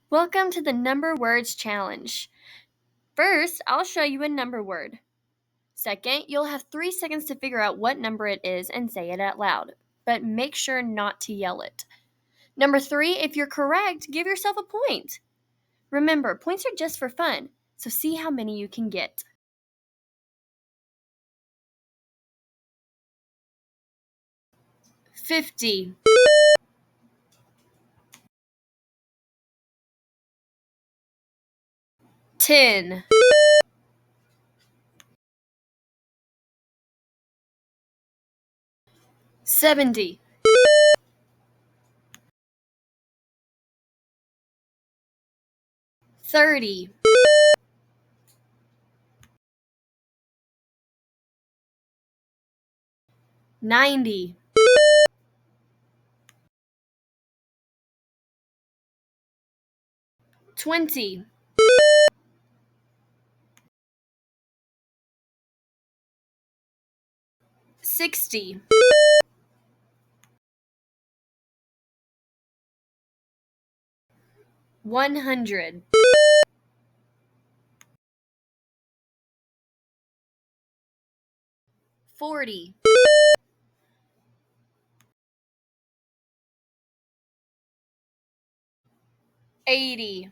Welcome to the Number Words Challenge. First, I'll show you a number word. Second, you'll have 3 seconds to figure out what number it is and say it out loud, but make sure not to yell it. Number 3, if you're correct, give yourself a point. Remember, points are just for fun, so see how many you can get. $50, $10, $70, $30, $90, $20, $60, $100, $40, $80,